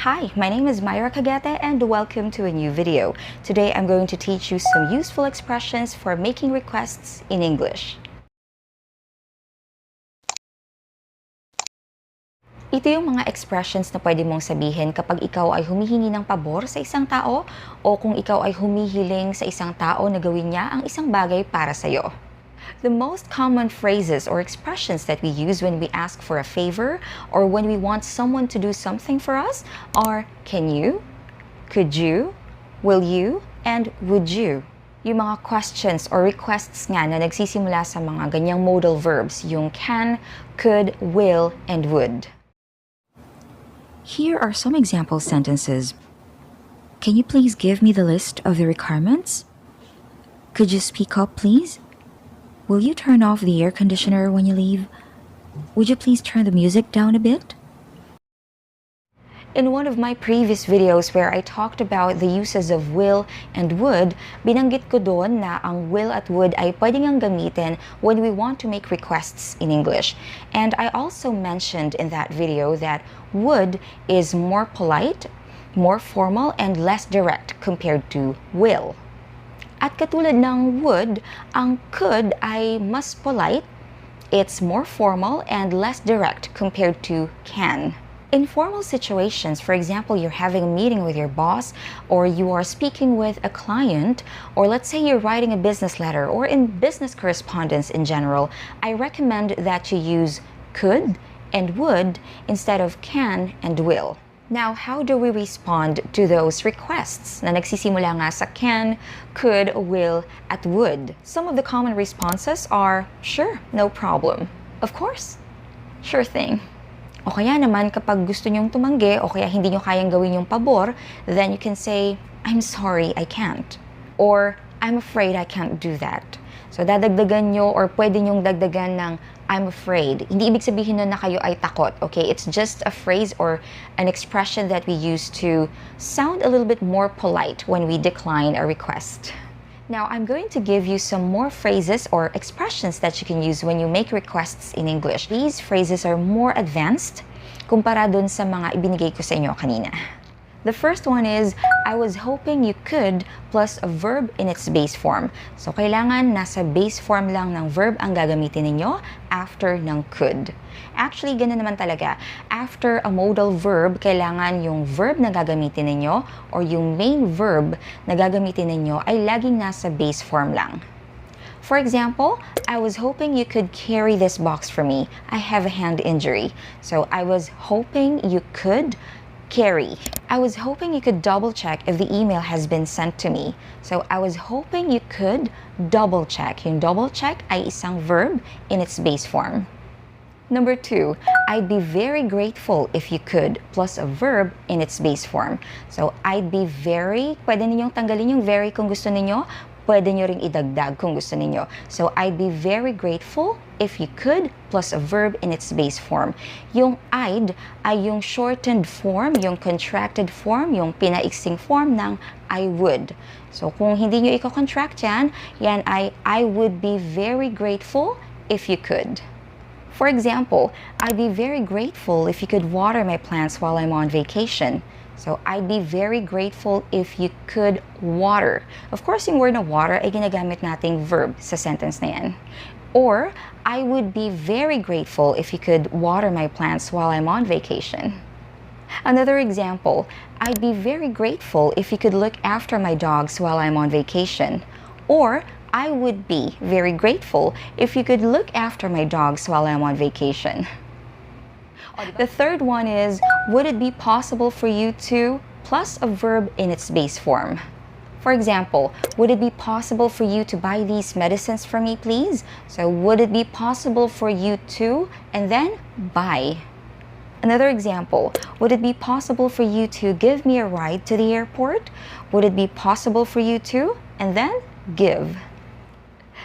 Hi, my name is Myra Cagate and welcome to a new video. Today I'm going to teach you some useful expressions for making requests in English. Ito yung mga expressions na pwede mong sabihin kapag ikaw ay humihingi ng pabor sa isang tao o kung ikaw ay humihiling sa isang tao na gawin niya ang isang bagay para sa'yo. The most common phrases or expressions that we use when we ask for a favor or when we want someone to do something for us are can you, could you, will you, and would you. Yung mga questions or requests nga na nagsisimula sa mga ganyang modal verbs, yung can, could, will, and would. Here are some example sentences. Can you please give me the list of the requirements? Could you speak up, please? Will you turn off the air conditioner when you leave? Would you please turn the music down a bit? In one of my previous videos where I talked about the uses of will and would, binanggit ko doon na ang will at would ay pwedeng ang gamitin when we want to make requests in English. And I also mentioned in that video that would is more polite, more formal, and less direct compared to will. At katulad ng would, ang could ay mas polite, it's more formal and less direct compared to can. In formal situations, for example, you're having a meeting with your boss, or you are speaking with a client, or let's say you're writing a business letter, or in business correspondence in general, I recommend that you use could and would instead of can and will. Now, how do we respond to those requests na nagsisimula nga sa can, could, will, at would? Some of the common responses are, sure, no problem. Of course, sure thing. O kaya naman kapag gusto nyong tumanggi o kaya hindi nyo kayang gawin yung pabor, then you can say, I'm sorry, I can't. Or, I'm afraid I can't do that. So, dadagdagan nyo or pwede nyong dagdagan ng I'm afraid. Hindi ibig sabihin nun na kayo ay takot, okay? It's just a phrase or an expression that we use to sound a little bit more polite when we decline a request. Now, I'm going to give you some more phrases or expressions that you can use when you make requests in English. These phrases are more advanced kumpara dun sa mga ibinigay ko sa inyo kanina. The first one is, I was hoping you could plus a verb in its base form. So, kailangan nasa base form lang ng verb ang gagamitin ninyo after ng could. Actually, ganun naman talaga. After a modal verb, kailangan yung verb na gagamitin ninyo or yung main verb na gagamitin ninyo ay laging nasa base form lang. For example, I was hoping you could carry this box for me. I have a hand injury. So, I was hoping you could carry. I was hoping you could double check if the email has been sent to me. So, I was hoping you could double check. Yung double check ay isang verb in its base form. Number 2, I'd be very grateful if you could plus a verb in its base form. So, I'd be very, pwede ninyong tanggalin yung very kung gusto ninyo, pwede nyo ring idagdag kung gusto ninyo. So, I'd be very grateful if you could plus a verb in its base form. Yung I'd ay yung shortened form, yung contracted form, yung pinaiksing form ng I would. So, kung hindi nyo i-contract yan ay I would be very grateful if you could. For example, I'd be very grateful if you could water my plants while I'm on vacation. So, I'd be very grateful if you could water. Of course, yung word na water ay ginagamit nating verb sa sentence na yan. Or, I would be very grateful if you could water my plants while I'm on vacation. Another example, I'd be very grateful if you could look after my dogs while I'm on vacation. Or, I would be very grateful if you could look after my dogs while I'm on vacation. The third one is, would it be possible for you to plus a verb in its base form? For example, would it be possible for you to buy these medicines for me, please? So, would it be possible for you to, and then buy. Another example, would it be possible for you to give me a ride to the airport? Would it be possible for you to, and then give.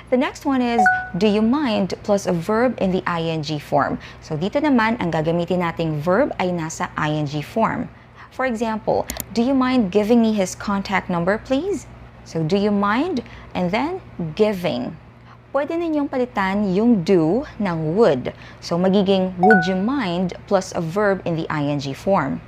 The next one is, do you mind plus a verb in the ing form. So, dito naman, ang gagamitin nating verb ay nasa ing form. For example, do you mind giving me his contact number, please? So, do you mind, and then giving. Pwede ninyong palitan yung do ng would. So, magiging would you mind plus a verb in the ing form.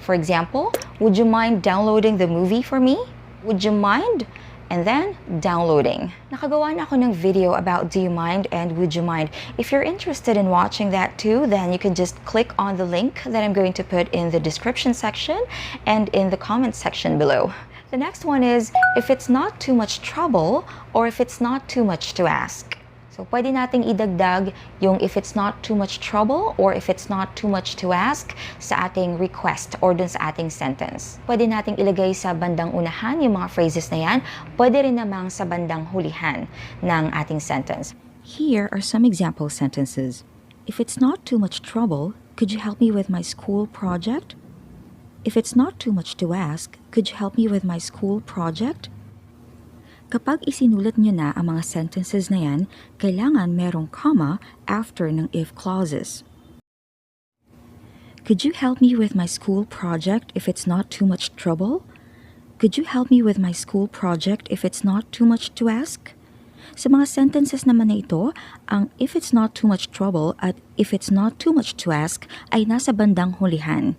For example, would you mind downloading the movie for me? Would you mind? And then, downloading. Nakagawa na ako ng video about do you mind and would you mind. If you're interested in watching that too, then you can just click on the link that I'm going to put in the description section and in the comment section below. The next one is, if it's not too much trouble or if it's not too much to ask. So, pwede nating idagdag yung if it's not too much trouble or if it's not too much to ask sa ating request or dun sa ating sentence. Pwede nating ilagay sa bandang unahan yung mga phrases na yan. Pwede rin namang sa bandang hulihan ng ating sentence. Here are some example sentences. If it's not too much trouble, could you help me with my school project? If it's not too much to ask, could you help me with my school project? Kapag isinulat nyo na ang mga sentences na yan, kailangan merong comma after ng if clauses. Could you help me with my school project if it's not too much trouble? Could you help me with my school project if it's not too much to ask? Sa mga sentences naman na ito, ang if it's not too much trouble at if it's not too much to ask ay nasa bandang hulihan.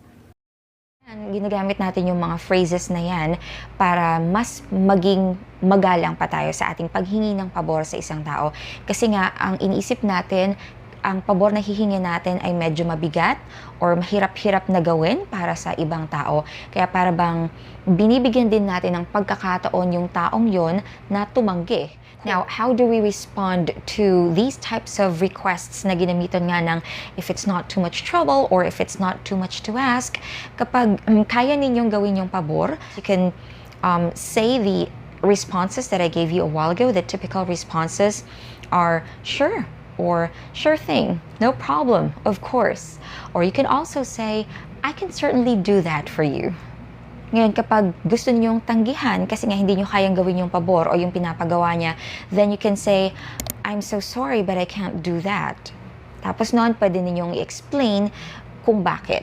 Ginagamit natin yung mga phrases na yan para mas maging magalang pa tayo sa ating paghingi ng pabor sa isang tao. Kasi nga, ang iniisip natin, ang pabor na hihingi natin ay medyo mabigat or mahirap-hirap na gawin para sa ibang tao. Kaya para bang binibigyan din natin ng pagkakataon yung taong yon na tumanggi. Now, how do we respond to these types of requests na ginamitan nga ng if it's not too much trouble or if it's not too much to ask? Kapag kaya ninyong gawin yung pabor, you can say the responses that I gave you a while ago. The typical responses are sure or sure thing, no problem, of course. Or you can also say, I can certainly do that for you. Ngayon, kapag gusto ninyong tanggihan kasi nga hindi nyo kayang gawin yung pabor o yung pinapagawa niya, then you can say, I'm so sorry but I can't do that. Tapos noon, pwede ninyong i-explain kung bakit.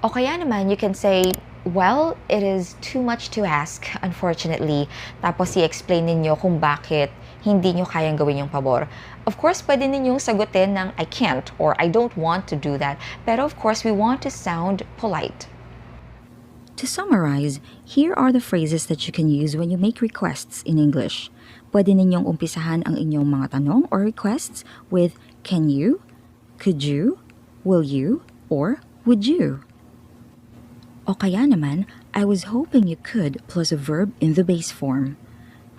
O kaya naman, you can say, well, it is too much to ask, unfortunately. Tapos i-explain ninyo kung bakit hindi nyo kayang gawin yung pabor. Of course, pwede ninyong sagutin ng I can't or I don't want to do that. Pero of course, we want to sound polite. To summarize, here are the phrases that you can use when you make requests in English. Pwede ninyong umpisahan ang inyong mga tanong or requests with can you, could you, will you, or would you. O kaya naman, I was hoping you could plus a verb in the base form.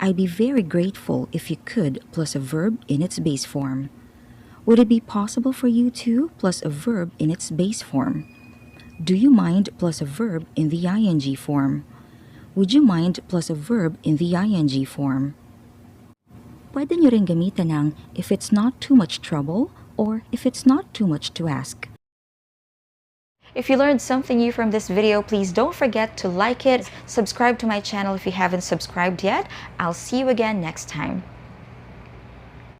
I'd be very grateful if you could plus a verb in its base form. Would it be possible for you to plus a verb in its base form? Do you mind plus a verb in the ing form? Would you mind plus a verb in the ing form? Pwede nyo rin gamitan ng if it's not too much trouble or if it's not too much to ask. If you learned something new from this video, please don't forget to like it, subscribe to my channel if you haven't subscribed yet. I'll see you again next time.